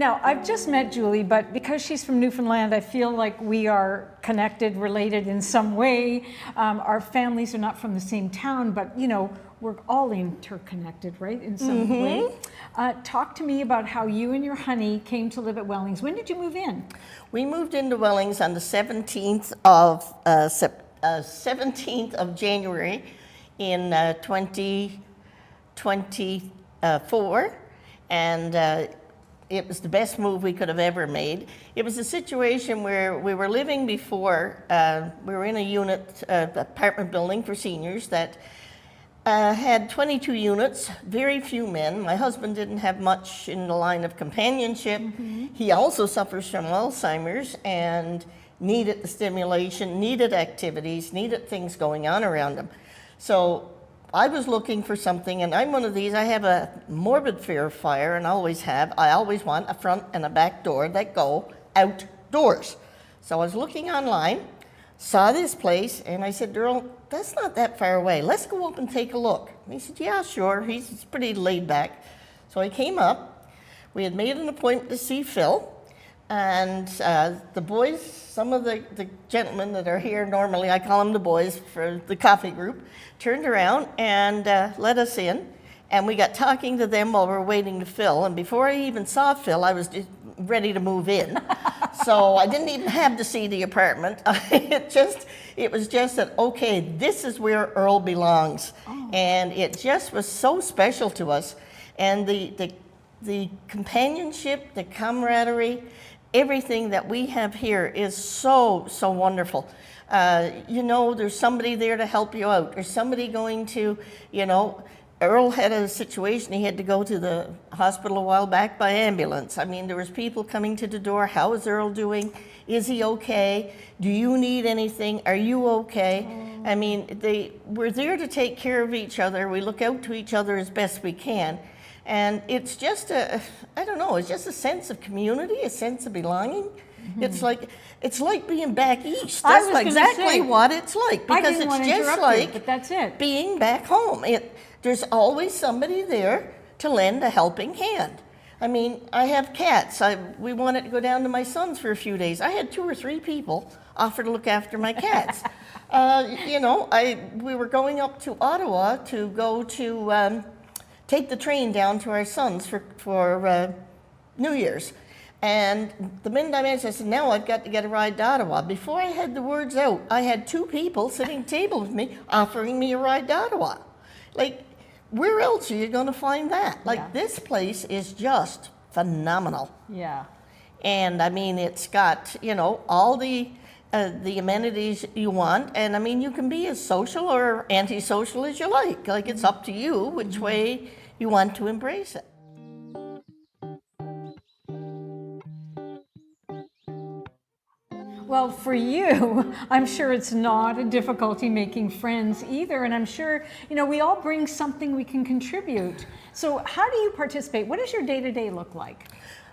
Now, I've just met Julie, but because she's from Newfoundland, I feel like we are connected, related in some way. Our families are not from the same town, but we're all interconnected, right, in some way. Talk to me about how you and your honey came to live at Wellings. When did you move in? We moved into Wellings on the 17th of January in 2024, and it was the best move we could have ever made. It was a situation where we were living before, we were in a unit, apartment building for seniors that had 22 units, very few men. My husband didn't have much in the line of companionship. He also suffers from Alzheimer's and needed the stimulation, needed activities, needed things going on around him. So I was looking for something, and I'm one of these, I have a morbid fear of fire, and always have. I always want a front and a back door that go outdoors. So I was looking online, saw this place, and I said, Earl, that's not that far away. Let's go up and take a look. And he said, yeah, sure. He's pretty laid back. So I came up. We had made an appointment to see Phil. And the boys, some of the gentlemen that are here, normally I call them the boys for the coffee group, turned around and let us in. And we got talking to them while we were waiting to Phil. And before I even saw Phil, I was ready to move in. So I didn't even have to see the apartment. It was just that, okay, this is where Earl belongs. Oh. And it just was so special to us. And the companionship, the camaraderie, everything that we have here is so, so wonderful. There's somebody there to help you out. There's somebody going to, Earl had a situation, he had to go to the hospital a while back by ambulance. I mean, there was people coming to the door. How is Earl doing? Is he okay? Do you need anything? Are you okay? I mean, we're there to take care of each other. We look out to each other as best we can. And it's just it's just a sense of community, a sense of belonging. It's like being back east. That's exactly what it's like, because it's just like but that's it. Being back home. There's always somebody there to lend a helping hand. I mean, I have cats. We wanted to go down to my son's for a few days. I had 2 or 3 people offer to look after my cats. We were going up to Ottawa to go to take the train down to our son's for New Year's. And the minute I mentioned, I said, now I've got to get a ride to Ottawa. Before I had the words out, I had 2 people sitting at the table with me offering me a ride to Ottawa. Like, where else are you going to find that? This place is just phenomenal. Yeah. And I mean, it's got, all the amenities you want. And I mean, you can be as social or antisocial as you like. Like, it's up to you which way you want to embrace it. Well, for you, I'm sure it's not a difficulty making friends either. And I'm sure, we all bring something we can contribute. So how do you participate? What does your day-to-day look like?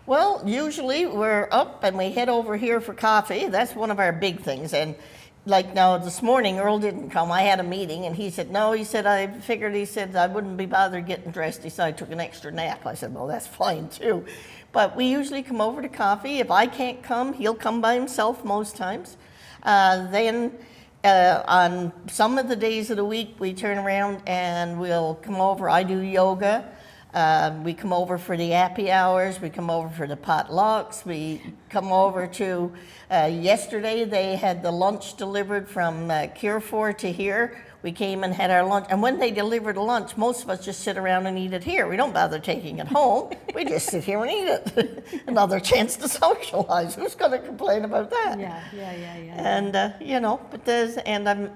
Well, usually we're up and we head over here for coffee. That's one of our big things. And like now this morning, Earl didn't come. I had a meeting and he said, no, I figured, I wouldn't be bothered getting dressed. He said, I took an extra nap. I said, well, that's fine too. But we usually come over to coffee. If I can't come, he'll come by himself most times. Then on some of the days of the week, we turn around and we'll come over. I do yoga. We come over for the happy hours. We come over for the potlucks. We come over to, yesterday they had the lunch delivered from Carrefour to here. We came and had our lunch. And when they deliver the lunch, most of us just sit around and eat it here. We don't bother taking it home. We just sit here and eat it. Another chance to socialize. Who's going to complain about that? Yeah. And,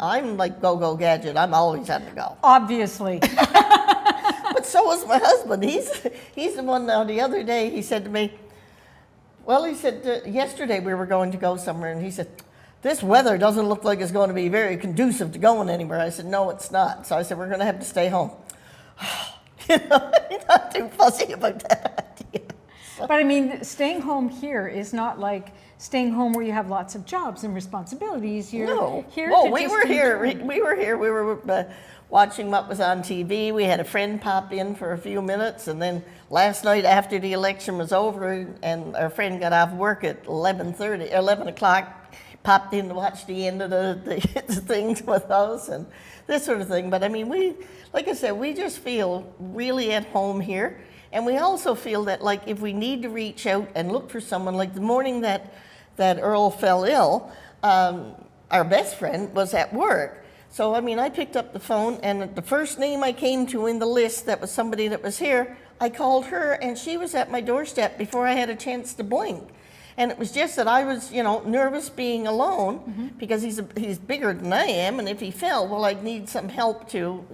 I'm like go-go gadget. I'm always on the go. Obviously. But so is my husband. He's the one now. The other day he said to me, yesterday we were going to go somewhere, and he said, this weather doesn't look like it's going to be very conducive to going anywhere. I said, no, it's not. So I said, we're going to have to stay home. He's not too fussy about that idea. But I mean, staying home here is not like staying home where you have lots of jobs and responsibilities. You're No. here Well, to we just were here. enjoy. We were here. We were watching what was on TV. We had a friend pop in for a few minutes, and then last night after the election was over, and our friend got off work at 11 o'clock, popped in to watch the end of the things with us and this sort of thing. But I mean, like I said, we just feel really at home here. And we also feel that, like, if we need to reach out and look for someone, like the morning that Earl fell ill, our best friend was at work. So, I mean, I picked up the phone, and the first name I came to in the list that was somebody that was here, I called her, and she was at my doorstep before I had a chance to blink. And it was just that I was, nervous being alone, because he's bigger than I am, and if he fell, well, I'd need some help to,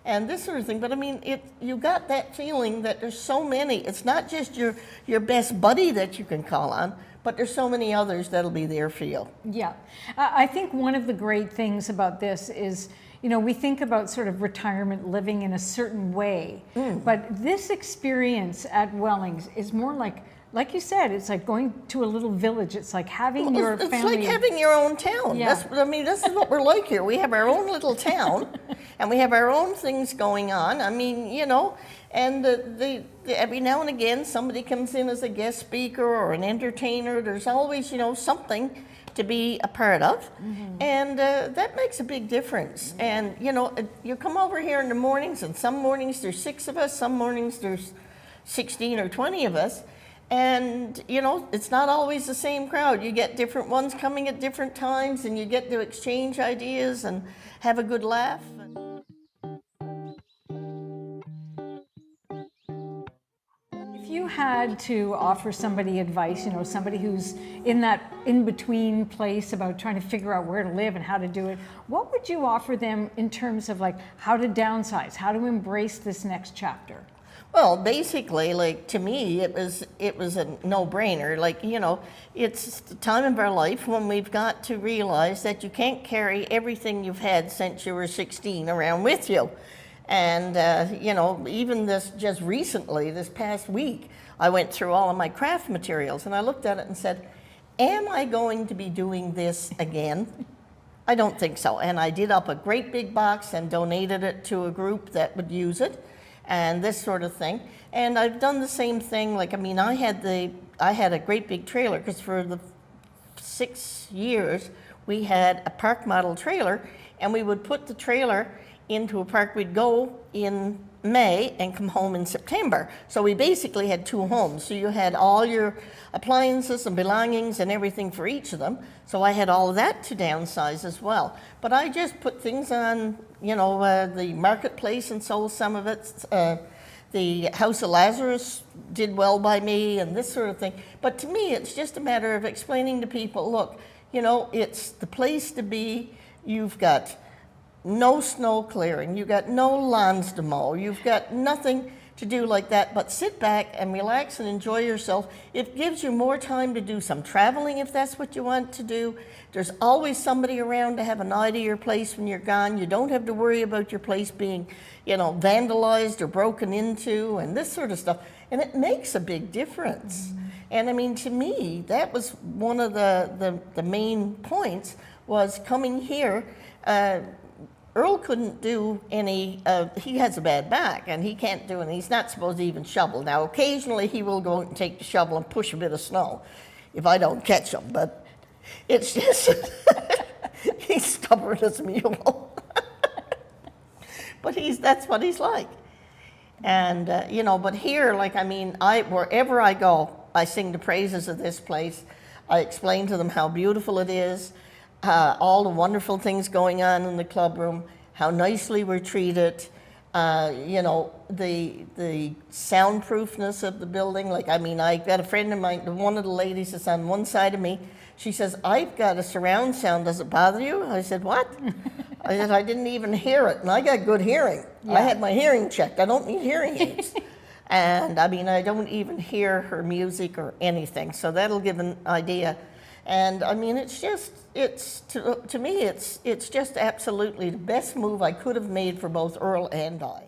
and this sort of thing. But I mean, you got that feeling that there's so many. It's not just your best buddy that you can call on, but there's so many others that'll be there for you. Yeah. I think one of the great things about this is, we think about sort of retirement living in a certain way, but this experience at Wellings is more like you said, it's like going to a little village. It's like having your It's family. like having your own town. Yeah. This is what we're like here. We have our own little town, and we have our own things going on. I mean, and every now and again somebody comes in as a guest speaker or an entertainer. There's always, something to be a part of, and that makes a big difference. And you come over here in the mornings, and some mornings there's 6 of us, some mornings there's 16 or 20 of us. And, it's not always the same crowd. You get different ones coming at different times, and you get to exchange ideas and have a good laugh. If you had to offer somebody advice, somebody who's in that in-between place about trying to figure out where to live and how to do it, what would you offer them in terms of like how to downsize, how to embrace this next chapter? Well, basically, like, to me, it was a no-brainer. Like, it's the time of our life when we've got to realize that you can't carry everything you've had since you were 16 around with you. And, even just recently, this past week, I went through all of my craft materials, and I looked at it and said, am I going to be doing this again? I don't think so. And I did up a great big box and donated it to a group that would use it, and this sort of thing. And I've done the same thing. Like, I mean, I had a great big trailer, because for the 6 years we had a park model trailer, and we would put the trailer into a park. We'd go in May and come home in September. So we basically had 2 homes. So you had all your appliances and belongings and everything for each of them. So I had all of that to downsize as well. But I just put things on, the marketplace and sold some of it. The House of Lazarus did well by me and this sort of thing. But to me, it's just a matter of explaining to people, look, it's the place to be. You've got no snow clearing, you've got no lawns to mow, you've got nothing to do like that, but sit back and relax and enjoy yourself. It gives you more time to do some traveling if that's what you want to do. There's always somebody around to have an eye to your place when you're gone. You don't have to worry about your place being, vandalized or broken into and this sort of stuff. And it makes a big difference. And I mean, to me, that was one of the main points, was coming here. Earl couldn't do any, he has a bad back and he can't do any, he's not supposed to even shovel. Now, occasionally he will go and take the shovel and push a bit of snow if I don't catch him, but it's just, he's stubborn as a mule. But that's what he's like. And, but here, like, I mean, wherever I go, I sing the praises of this place. I explain to them how beautiful it is. All the wonderful things going on in the club room, how nicely we're treated, the soundproofness of the building. Like, I mean, I got a friend of mine, one of the ladies that's on one side of me, she says, I've got a surround sound, does it bother you? I said, what? I said, I didn't even hear it, and I got good hearing. Yeah. I had my hearing checked, I don't need hearing aids. And I mean, I don't even hear her music or anything, so that'll give an idea. And I mean, to me, it's just absolutely the best move I could have made for both Earl and I.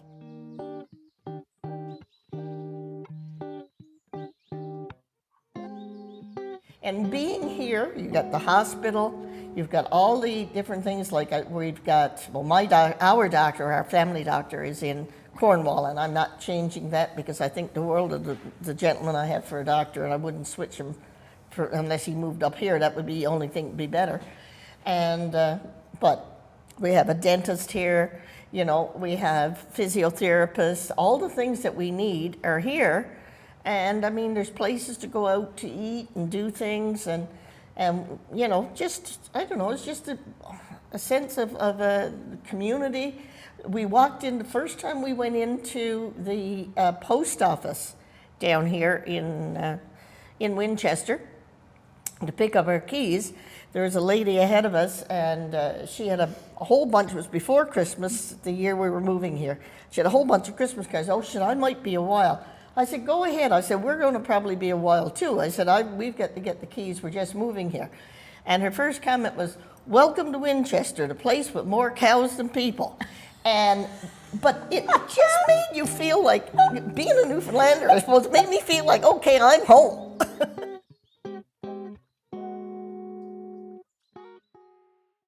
And being here, you've got the hospital, you've got all the different things, like we've got, well, our doctor, our family doctor is in Cornwall, and I'm not changing that because I think the world of the gentleman I have for a doctor, and I wouldn't switch him unless he moved up here. That would be the only thing that would be better. And, but we have a dentist here, you know, we have physiotherapists, all the things that we need are here. And I mean, there's places to go out to eat and do things, and you know, just, I don't know, it's just a sense of a community. We walked in, the first time we went into the post office down here in Winchester to pick up our keys. There was a lady ahead of us, and she had a whole bunch. It was before Christmas, the year we were moving here. She had a whole bunch of Christmas cards. Oh shit, I might be a while. I said, go ahead. I said, we're going to probably be a while too. I said, we've got to get the keys. We're just moving here. And her first comment was, welcome to Winchester, the place with more cows than people. But it just made you feel like, being a Newfoundlander, I suppose, it made me feel like, okay, I'm home.